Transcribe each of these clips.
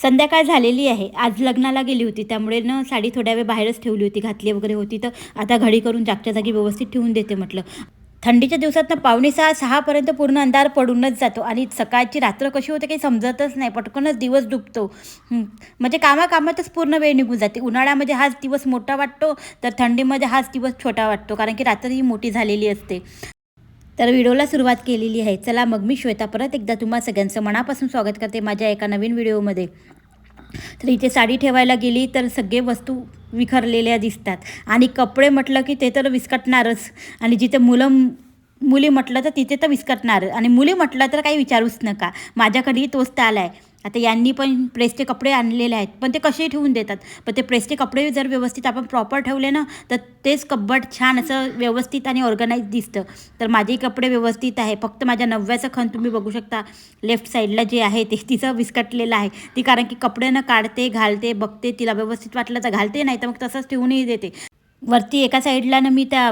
संध्याकाळ झालेली आहे. आज लग्नाला गेली होती, त्यामुळे साडी थोड्या वेळ बाहेरच ठेवली होती, घातली वगैरे होती. तर आता घडी करून जागच्या जागी व्यवस्थित ठेवून देते म्हटलं. थंडीच्या दिवसात 5:45-6 पूर्ण अंधार पडूनच जातो आणि सकाळची रात्र कशी होते काही समजतच नाही. पटकनच दिवस डुबतो. म्हणजे कामातच पूर्ण वेळ निघून जाते. उन्हाळ्यामध्ये हाच दिवस मोठा वाटतो, तर थंडीमध्ये हाच दिवस छोटा वाटतो, कारण की रात्र ही मोठी झालेली असते. तर व्हिडिओला सुरुवात केलेली आहे. चला मग मी श्वेता परत एकदा तुम्हा सगळ्यांचं मनापासून स्वागत करते माझ्या एका नवीन व्हिडिओमध्ये. तर इथे साडी ठेवायला गेली तर सगळे वस्तू विखरलेल्या दिसतात आणि कपडे म्हटलं की ते तर विस्कटणारच. आणि जिथे मुली म्हटलं तर तिथे तर विस्कटणार, आणि मुली म्हटलं तर काही विचारूच नका. माझ्याकडेही तोच ताल आहे. आता यांनी पण प्रेसचे कपडे आणलेले आहेत, पण ते कसेही ठेवून देतात. पण ते प्रेसचे कपडे जर व्यवस्थित आपण प्रॉपर ठेवले ना, तर तेच कब्बड छान असं व्यवस्थित आणि ऑर्गनाईज दिसतं. तर माझेही कपडे व्यवस्थित आहे. फक्त माझ्या नवव्याचं खण तुम्ही बघू शकता, लेफ्ट साईडला जे आहे ते तिचं विस्कटलेलं आहे. ती कारण की कपडे न काढते, घालते, बघते, तिला व्यवस्थित वाटलं तर घालते, नाही तर मग तसंच ठेवूनही देते. वरती एका साईडला मी त्या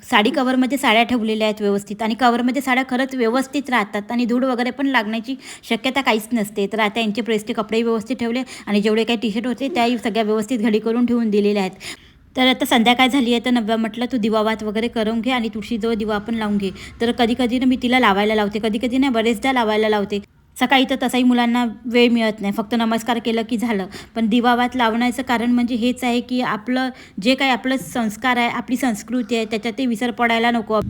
साडी कवरमध्ये साड्या ठेवलेल्या आहेत व्यवस्थित, आणि कवरमध्ये साड्या खरंच व्यवस्थित राहतात आणि धूळ वगैरे पण लागण्याची शक्यता काहीच नसते. तर आता यांचे प्रेसचे कपडेही व्यवस्थित ठेवले आणि जेवढे काही टी शर्ट होते त्याही सगळ्या व्यवस्थित घडी करून ठेवून दिलेल्या आहेत. तर आता संध्याकाळ झाली आहे, तर नव्या म्हटलं तू दिवावात वगैरे करून घे आणि तुळशीजवळ दिवा पण लावून घे. तर कधी मी तिला लावायला लावते, कधी नाही बरेचदा लावायला लावते. सकाळी तर तसाही मुलांना वेळ मिळत नाही, फक्त नमस्कार केलं की झालं. पण दिवावात लावण्याचं कारण म्हणजे हेच आहे की आपलं जे काही आपलं संस्कार आहे, आपली संस्कृती आहे, त्याच्यात ते विसर पडायला नको.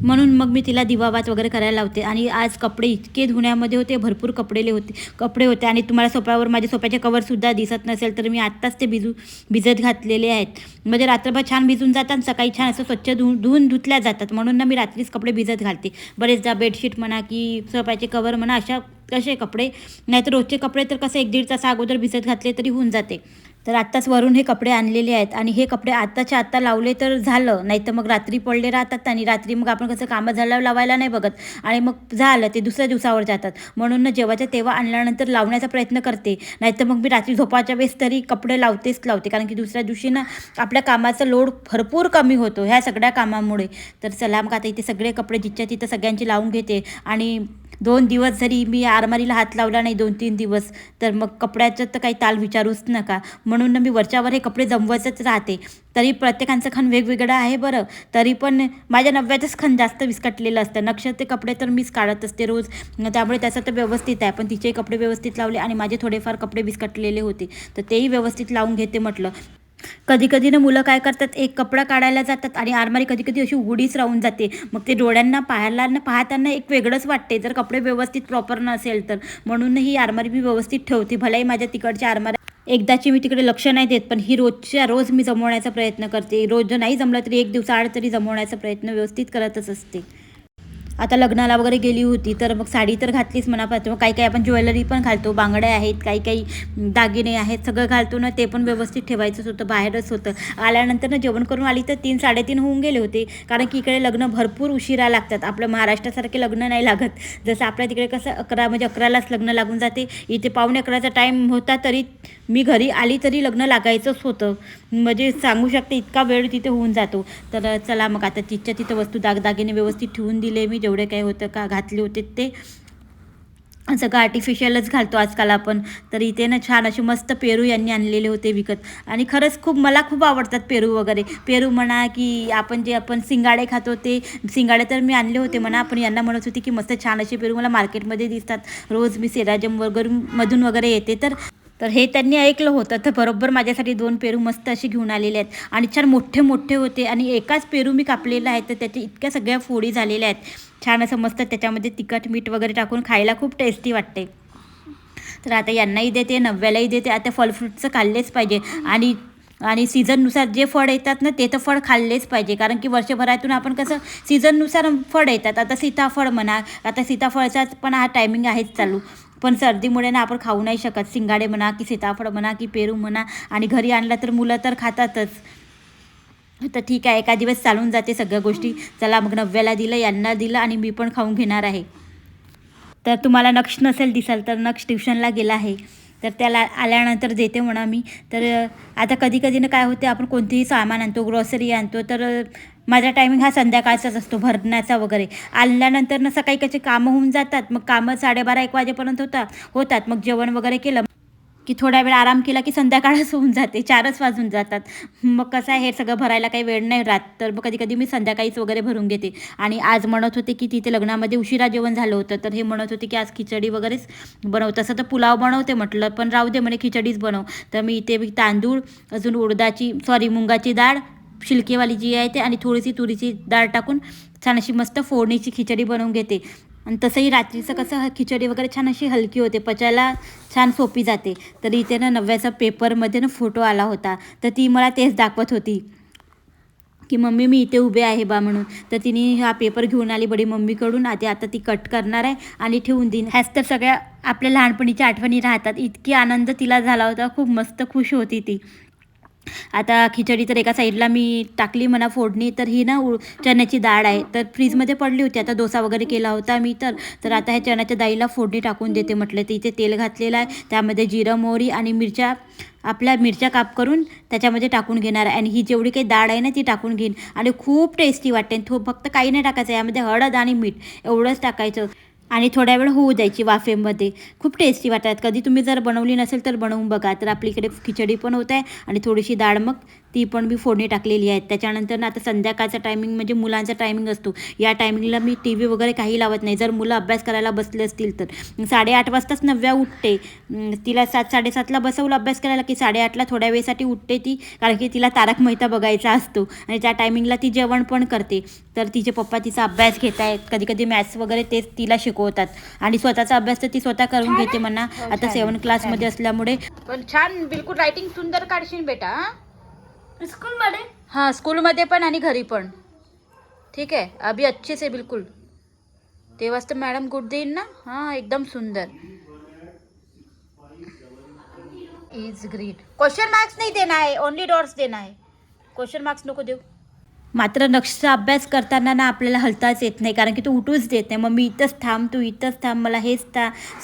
म्हणून मग मी तिला दिवावात वगैरे करायला लावते. आणि आज कपडे इतके धुण्यामध्ये होते, भरपूर कपडे होते आणि तुम्हाला सोफ्यावर माझ्या सोफ्याचे कवरसुद्धा दिसत नसेल तर मी आत्ताच ते भिजत घातलेले आहेत. म्हणजे रात्रभर छान भिजून जातात, सकाळी छान असं स्वच्छ धुतल्या जातात. म्हणून मी रात्रीच कपडे भिजत घालते. बरेचदा बेडशीट म्हणा की सोफ्याचे कवर म्हणा, अशा कसे कपडे, नाहीतर रोजचे कपडे तर कसं 1-1.5 तास अगोदर भिजत घातले तरी होऊन जाते. तर आत्ताच वरून हे कपडे आणलेले आहेत आणि हे कपडे आत्ताच्या आत्ता लावले तर झालं, नाही तर मग रात्री पडले राहतात आणि रात्री मग आपण कसं कामं झाल्यावर लावायला नाही बघत आणि मग झालं ते दुसऱ्या दिवसावर जातात. म्हणून जेव्हाच्या तेव्हा आणल्यानंतर लावण्याचा प्रयत्न करते, नाहीतर मग मी रात्री झोपाच्या वेळेस तरी कपडे लावते, कारण की दुसऱ्या दिवशी आपल्या कामाचा लोड भरपूर कमी होतो ह्या सगळ्या कामामुळे. तर चला मग आता इथे सगळे कपडे जिथच्या तिथं सगळ्यांची लावून घेते. आणि 2 दिवस जरी मी आरमारीला हात लावला नाही, 2-3 दिवस, तर मग कपड्याचं तर काही ताल विचारूच नका. म्हणून मी वरच्यावर हे कपडे जमवतच राहते. तरी प्रत्येकांचं खण वेगवेगळं आहे बरं, तरी पण माझ्या नव्याचंच खण जास्त विस्कटलेलं असतं. नक्षत्र कपडे तर मीच काढत असते रोज, त्यामुळे त्याचं तर व्यवस्थित आहे. पण तिचेही कपडे व्यवस्थित लावले आणि माझे थोडेफार कपडे विस्कटलेले होते, तर तेही व्यवस्थित लावून घेते म्हटलं. कधी मुलं काय करतात, एक कपडा काढायला जातात आणि आरमारी कधी अशी उघडीच राहून जाते. मग ते डोळ्यांना पाहताना एक वेगळंच वाटते जर कपडे व्यवस्थित प्रॉपर नसेल तर. म्हणून ही आरमारी मी व्यवस्थित ठेवते. भलेही माझ्या तिकडच्या आरमारी एकदाची मी तिकडे लक्ष नाही देत, पण ही रोजच्या रोज मी जमवण्याचा प्रयत्न करते. रोज नाही जमलं तरी 1 दिवसाआड तरी जमवण्याचा प्रयत्न व्यवस्थित करतच असते. आता लग्नाला वगैरे गेली होती तर मग साडी तर घातलीच मनापासून. मग काही आपण ज्वेलरी पण घालतो, बांगड्या आहेत, काही दागिने आहेत, सगळं घालतो ना, ते पण व्यवस्थित ठेवायचंच होतं. बाहेरच होतं. आल्यानंतर जेवण करून आली तर 3-3:30 होऊन गेले होते, कारण की इकडे लग्न भरपूर उशिरा लागतात. आपलं महाराष्ट्रासारखे लग्न नाही लागत. जसं आपल्या तिकडे कसं 11:00लाच लग्न लागून जाते, इथे 11:45चा टाईम होता तरी मी घरी आली तरी लग्न लागायचंच होतं. म्हणजे सांगू शकते इतका वेळ तिथे होऊन जातो. तर चला मग आता तिथं वस्तू दागिने व्यवस्थित ठेवून दिले मी, जेवढे काही होतं का घातले होते ते. सगळं आर्टिफिशियलच घालतो आजकाल आपण. तर इथे छान असे मस्त पेरू यांनी आणलेले होते विकत, आणि खरंच मला खूप आवडतात पेरू वगैरे. पेरू म्हणा की आपण सिंगाडे खातो ते सिंगाडे तर मी आणले होते म्हणा, पण यांना म्हणत होती की मस्त छान असे पेरू मला मार्केटमध्ये दिसतात. रोज मी सेराजम मधून वगैरे येते, तर हे त्यांनी ऐकलं होतं. तर बरोबर माझ्यासाठी 2 पेरू मस्त असे घेऊन आलेले आहेत आणि छान मोठे होते. आणि एकाच पेरू मी कापलेला आहे, तर त्याच्या इतक्या सगळ्या फोडी झालेल्या आहेत. छान असं मस्त त्याच्यामध्ये तिखट मीठ वगैरे टाकून खायला खूप टेस्टी वाटते. तर आता यांनाही देते, नव्यालाही देते. आता फळ फ्रूटचं खाल्लेच पाहिजे आणि सीझननुसार जे फळ येतात ना, ते तर फळ खाल्लेच पाहिजे, कारण की वर्षभरातून आपण कसं सीझननुसार फळ येतात. आता सीताफळ म्हणा, आता सीताफळचा पण हा टायमिंग आहेच चालू. पण सर्दीमुळे आपण खाऊ नाही शकत. सिंगाडे म्हणा की सीताफळ म्हणा की पेरू म्हणा, आणि घरी आणला तर मुलं तर खातातच. तर ठीक आहे, एका दिवस चालून जाते सगळ्या गोष्टी. चला मग नव्याला दिलं, यांना दिलं आणि मी पण खाऊन घेणार आहे. तर तुम्हाला नक्ष नसेल दिसाल तर नक्ष ट्युशनला गेला आहे, तर त्याला आल्यानंतर देते म्हणा मी. तर आता कधी कधी ना काय होते, आपण कोणतेही सामान आणतो, ग्रॉसरी आणतो, तर माझा टायमिंग हा संध्याकाळचाच असतो भरण्याचा वगैरे. आल्यानंतर ना सकाळी कसे कामं होऊन जातात, मग कामं 12:30-1 वाजेपर्यंत होतात. मग जेवण वगैरे केलं की थोडा वेळ आराम केला की संध्याकाळच होऊन जाते, 4च वाजून जातात. मग कसं आहे, हे सगळं भरायला काही वेळ नाही राहत, तर मग कधी कधी मी संध्याकाळीच वगैरे भरून घेते. आणि आज म्हणत होते की तिथे लग्नामध्ये उशिरा जेवण झालं होतं, तर हे म्हणत होते की आज खिचडी वगैरेच बनव. तसं तर पुलाव बनवते म्हटलं, पण राहू दे म्हणे खिचडीच बनव. तर मी इथे तांदूळ, अजून मुंगाची डाळ शिलकेवाली जी आहे ते, आणि थोडीशी तुरीची डाळ टाकून छान अशी मस्त फोडणीची खिचडी बनवून घेते. आणि तसंही रात्रीचं कसं खिचडी वगैरे छान अशी हलकी होते, पचायला छान सोपी जाते. तर इथे ना नव्याचा पेपरमध्ये ना फोटो आला होता, तर ती मला तेच दाखवत होती की मम्मी मी इथे उभे आहे बा म्हणून. तर तिने हा पेपर घेऊन आली बडी मम्मीकडून. आता ती कट करणार आहे आणि ठेवून देईन. ह्याच तर सगळ्या आपल्या लहानपणीच्या आठवणी राहतात. इतकी आनंद तिला झाला होता, खूप मस्त खुश होती ती. आता खिचडी तर एका साईडला मी टाकली म्हणा फोडणी. तर ही ना चण्याची डाळ आहे, तर फ्रीजमध्ये पडली होती. आता डोसा वगैरे केला होता मी, तर आता ह्या चण्याच्या डाळीला फोडणी टाकून देते म्हटलं. तर इथे तेल घातलेलं आहे, त्यामध्ये जिरं, मोहरी आणि आपल्या मिरच्या काप करून त्याच्यामध्ये टाकून घेणार आहे. आणि ही जेवढी काही डाळ आहे ना ती टाकून घेईन, आणि खूप टेस्टी वाटते. फक्त काही नाही टाकायचं, यामध्ये हळद आणि मीठ एवढंच टाकायचं आणि थोड्या वेळ होऊ द्यायची वाफेमध्ये. खूप टेस्टी वाटतात. कधी तुम्ही जर बनवली नसेल तर बनवून बघा. तर आपली इकडे खिचडी पण होत आहे आणि थोडीशी डाळ मग ती पण मी फोडणी टाकलेली आहे. त्याच्यानंतर ना आता संध्याकाळचा टायमिंग म्हणजे मुलांचा टायमिंग असतो. या टायमिंगला मी टी व्ही वगैरे काही लावत नाही, जर मुलं अभ्यास करायला बसले असतील तर. 8:30 वाजताच नव्या उठते. तिला 7-7:30ला बसवलं अभ्यास करायला की 8:30ला थोड्या वेळेसाठी उठते ती, कारण की तिला तारक मेहता बघायचा असतो. आणि त्या टायमिंगला ती जेवण पण करते. तर तिचे पप्पा तिचा अभ्यास घेत आहेत, कधी कधी मॅथ्स वगैरे तेच तिला शिकवतात. आणि स्वतःचा अभ्यास तर ती स्वतः करून घेते म्हणा, आता 7 क्लासमध्ये असल्यामुळे. पण छान, बिलकुल रायटिंग सुंदर काढशील बेटा. स्कूलमध्ये? हाँ, स्कूलमध्ये पण आणि घरी पण. ठीक आहे, अभी अच्छे से बिलकुल. तेव्हाच तर मॅडम गुड देईन ना. हां, एकदम सुंदर. Is green. क्वेश्चन मार्क्स नहीं देना है, ओनली डॉट्स देना है. क्वेश्चन मार्क्स नको देऊ. मात्र नक्षचा अभ्यास करताना ना आपल्याला हलताच येत नाही, कारण की तो उठूच देत नाही. मग मी इथंच थांब, तू इथंच थांब, मला हेच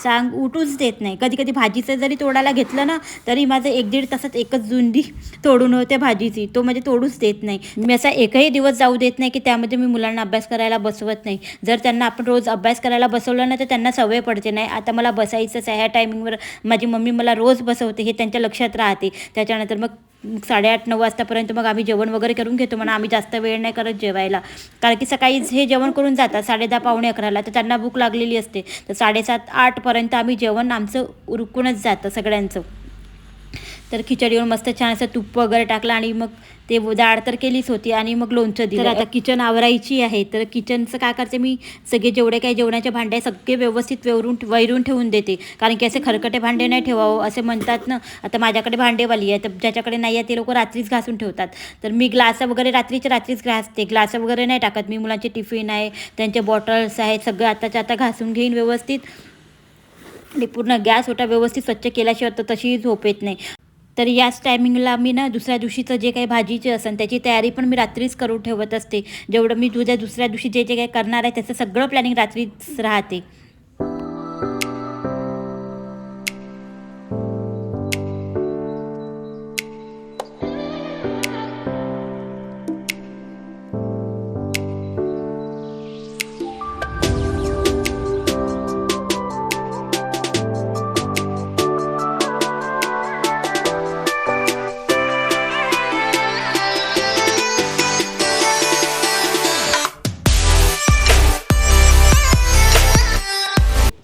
सांग, उठूच देत नाही. कधी कधी भाजीचं जरी तोडायला घेतलं ना, तरी माझं 1-1.5 तासात एकच जुंडी तोडून होते भाजीची. तो म्हणजे तोडूच देत नाही. मी असा एकही दिवस जाऊ देत नाही की त्यामध्ये मी मुलांना अभ्यास करायला बसवत नाही. जर त्यांना आपण रोज अभ्यास करायला बसवलं ना, तर त्यांना सवय पडते. नाही आता मला बसायचंच आहे, ह्या टायमिंगवर माझी मम्मी मला रोज बसवते, हे त्यांच्या लक्षात राहते. त्याच्यानंतर मग 8:30-9 वाजतापर्यंत मग आम्ही जेवण वगैरे करून घेतो म्हणा. आम्ही जास्त वेळ नाही करत जेवायला, कारण की सकाळीच हे जेवण करून जातात 10:30-11:00ला, तर त्यांना भूक लागलेली असते. तर 7:30-8पर्यंत आम्ही जेवण आमचं उरकूनच जातं सगळ्यांचं. तर खिचडीवर मस्त छान असं तूप वगैरे टाकलं आणि मग ते डाळ तर केलीच होती आणि मग लोणचं दिलं. तर आता किचन आवरायची आहे. तर किचनचं काय करते मी, सगळे जेवढे काही जेवणाचे भांडे आहे सगळे व्यवस्थित वैरून ठेवून देते, कारण की असे खरकटे भांडे नाही ठेवावं असे म्हणतात ना. आता माझ्याकडे भांडेवाली आहे, तर ज्याच्याकडे नाही आहे ते लोक रात्रीच घासून ठेवतात. तर मी ग्लास वगैरे रात्रीच घासते. ग्लास वगैरे नाही टाकत मी. मुलांचे टिफिन आहे, त्यांचे बॉटल्स आहेत, सगळं आताच्या आता घासून घेईन व्यवस्थित. आणि पूर्ण गॅस ओटा व्यवस्थित स्वच्छ केल्याशिवाय तर तशीही झोप येत नाही. तर याच टायमिंगला मी ना दुसऱ्या दिवशीचं जे काही भाजीचे असेल त्याची तयारी पण मी रात्रीच करून ठेवत असते. जेवढं मी दुसऱ्या दिवशी जे जे काही करणार आहे त्याचं सगळं प्लॅनिंग रात्रीच राहते.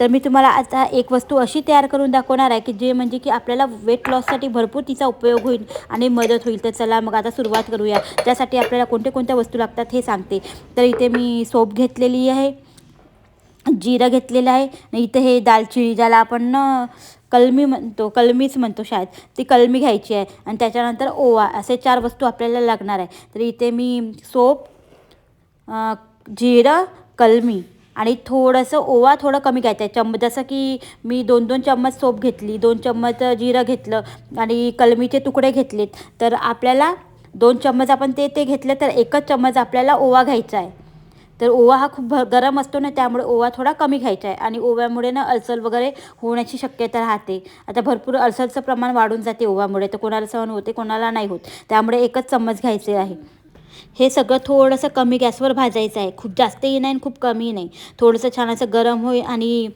तर मी तुम्हाला आता एक वस्तू अशी तयार करून दाखवणार आहे की जे म्हणजे की आपल्याला वेट लॉससाठी भरपूर तिचा उपयोग होईल आणि मदत होईल. तर चला मग आता सुरुवात करूया. त्यासाठी आपल्याला कोणत्या वस्तू लागतात हे सांगते. तर इथे मी सोप घेतलेली आहे, जिरं घेतलेलं आहे, इथे हे दालचिनी ज्याला आपण कलमीच म्हणतो शायद, ती कलमी घ्यायची आहे. आणि त्याच्यानंतर ओवा, असे 4 वस्तू आपल्याला लागणार आहे. तर इथे मी सोप, जिरं, कलमी आणि थोडंसं ओवा थोडं कमी घ्यायचं आहे. जसं की मी 2-2 चम्मच सोप घेतली, 2 चम्मच जिरं घेतलं आणि कलमीचे तुकडे घेतलेत. तर आपल्याला 2 चम्मच आपण ते घेतलं तर 1च चम्मच आपल्याला ओवा घ्यायचा आहे. तर ओवा हा खूप गरम असतो ना, त्यामुळे ओवा थोडा कमी घ्यायचा आहे. आणि ओव्यामुळे ना अल्सर वगैरे होण्याची शक्यता राहते. आता भरपूर अल्सरचं प्रमाण वाढून जाते ओव्यामुळे, तर कोणाला सहन होते कोणाला नाही होत. त्यामुळे 1च चम्मच घ्यायचे आहे. हे सगळं थोडंसं कमी गॅसवर भाजायचं आहे. खूप जास्तही नाही आणि खूप कमी नाही. थोडंसं छान असं गरम होईल आणि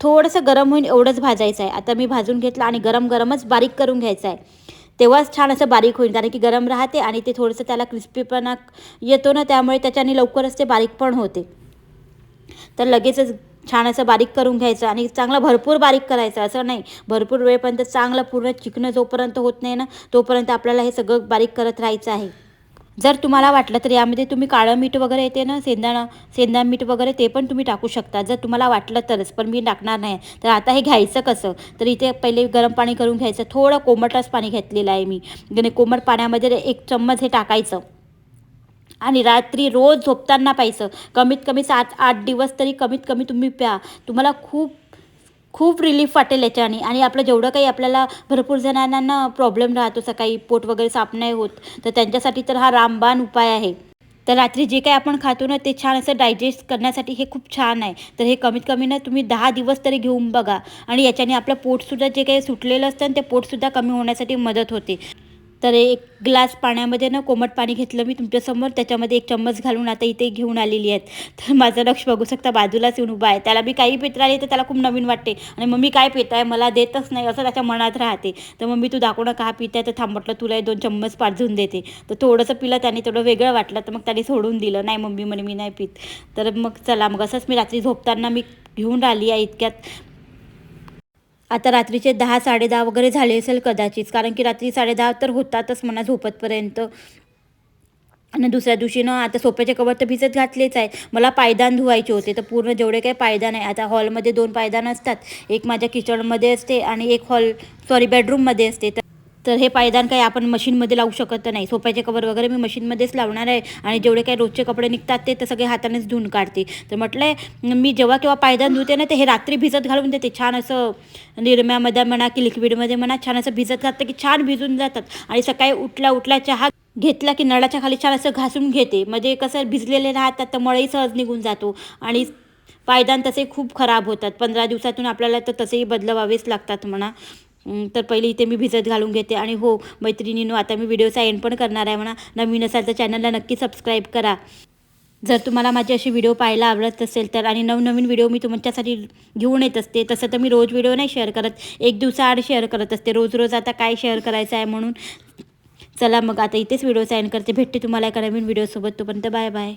थोडंसं गरम होईल एवढंच भाजायचं आहे. आता मी भाजून घेतलं आणि गरमच बारीक करून घ्यायचं आहे. तेव्हाच छान असं बारीक होईल, कारण की गरम राहते आणि ते थोडंसं त्याला क्रिस्पीपणा येतो ना, त्यामुळे त्याच्याने लवकरच ते बारीक पण होते. तर लगेचच छान असं बारीक करून घ्यायचं आणि चांगलं भरपूर बारीक करायचं, असं नाही भरपूर वेळपर्यंत चांगलं पूर्ण चिकनं जोपर्यंत होत नाही ना, तोपर्यंत आपल्याला हे सगळं बारीक करत राहायचं आहे. जर तुम्हाला वाटलं तर यामध्ये तुम्ही काळं मीठ वगैरे येते ना, सेंधा मीठ वगैरे, ते पण तुम्ही टाकू शकता जर तुम्हाला वाटलं तरच, पण मी टाकणार नाही. तर आता हे घ्यायचं कसं, तर इथे पहिले गरम पाणी करून घ्यायचं. थोडं कोमटच पाणी घेतलेलं आहे मी. आणि कोमट पाण्यामध्ये 1 चम्मच हे टाकायचं आणि रात्री रोज झोपताना प्यायचं. कमीत कमी 7-8 दिवस तरी कमीत कमी तुम्ही प्या. तुम्हाला खूप खूप रिलीफ वाटेल याच्याने. आणि आपलं जेवढं काही आपल्याला भरपूर जणांना ना प्रॉब्लेम राहतो, सकाळी पोट वगैरे साफ नाही होत, तर त्यांच्यासाठी तर हा रामबाण उपाय आहे. तर रात्री जे काही आपण खातो ना, ते छान असं डायजेस्ट करण्यासाठी हे खूप छान आहे. तर हे कमीत कमी ना तुम्ही 10 दिवस तरी घेऊन बघा. आणि याच्याने आपलं पोटसुद्धा जे काही सुटलेलं असतं ना, ते पोटसुद्धा कमी होण्यासाठी मदत होते. तर 1 ग्लास पाण्यामध्ये ना कोमट पाणी घेतलं मी तुमच्यासमोर, त्याच्यामध्ये 1 चम्मच घालून आता इथे घेऊन आलेली आहेत. तर माझं लक्ष बघू शकता बाजूलाच येऊन उभा आहे. त्याला मी काही पित राहिली तर त्याला खूप नवीन वाटते आणि मम्मी काय पित आहे, मला देतच नाही असं त्याच्या मनात राहते. तर मम्मी तू दाखवणं का पित आहे, तर थांब म्हटलं तुला 2 चम्मच पाजून देते. तर थोडंसं पिलं त्याने, थोडं वेगळं वाटलं, तर मग त्याने सोडून दिलं. नाही मम्मी म्हणे मी नाही पित. तर मग चला, मग असंच मी रात्री झोपताना मी घेऊन राहिली आहे इतक्यात. आता रात्रीचे 10-10:30 वगैरे झाले असेल कदाचित, कारण की रात्री 10:30 तर होतातच म्हणा झोपतपर्यंत. आणि दुसऱ्या दिवशी ना आता सोफ्याचे कवर तर भिजत घातलेच आहे. मला पायदान धुवायचे होते, तर पूर्ण जेवढे काही पायदान आहे, आता हॉलमध्ये 2 पायदान असतात. एक माझ्या किचनमध्ये असते आणि एक बेडरूममध्ये असते. तर हे पायदान काही आपण मशीनमध्ये लावू शकत नाही. सोफ्याचे कवर वगैरे मी मशीनमध्येच लावणार आहे. आणि जेवढे काही रोजचे कपडे निघतात ते तर सगळे हातानेच धुवून काढते. तर म्हटलं मी जेव्हा केव्हा पायदान धुते ना, ते हे रात्री भिजत घालून देते. छान असं निरम्यामध्ये म्हणा की लिक्विडमध्ये म्हणा, छान असं भिजत घातलं की छान भिजून जातात. आणि सकाळी उठल्या चहा घेतला की नळाच्या खाली छान असं घासून घेते. म्हणजे कसं भिजलेले राहतात तर मळही सहज निघून जातो. आणि पायदान तसे खूप खराब होतात. 15 दिवसातून आपल्याला तर तसेही बदलवावेच लागतात म्हणा. तर पहिले इथे मी भिजत घालून घेते. आणि हो मैत्रिणींनो, आता मी व्हिडिओचा एंड पण करणार आहे म्हणा. नवीन असाल तर चॅनलला नक्की सबस्क्राईब करा. जर तुम्हाला माझे असे व्हिडिओ पाहायला आवडत असेल तर, आणि नवनवीन व्हिडिओ मी तुमच्यासाठी घेऊन येत असते. तसं तर मी रोज व्हिडिओ नाही शेअर करत, 1 दिवसाआड शेअर करत असते. रोज आता काय शेअर करायचं आहे म्हणून. चला मग आता इथेच व्हिडिओचा एंड करते. भेटते तुम्हाला एका नवीन व्हिडिओसोबत. तोपर्यंत बाय बाय.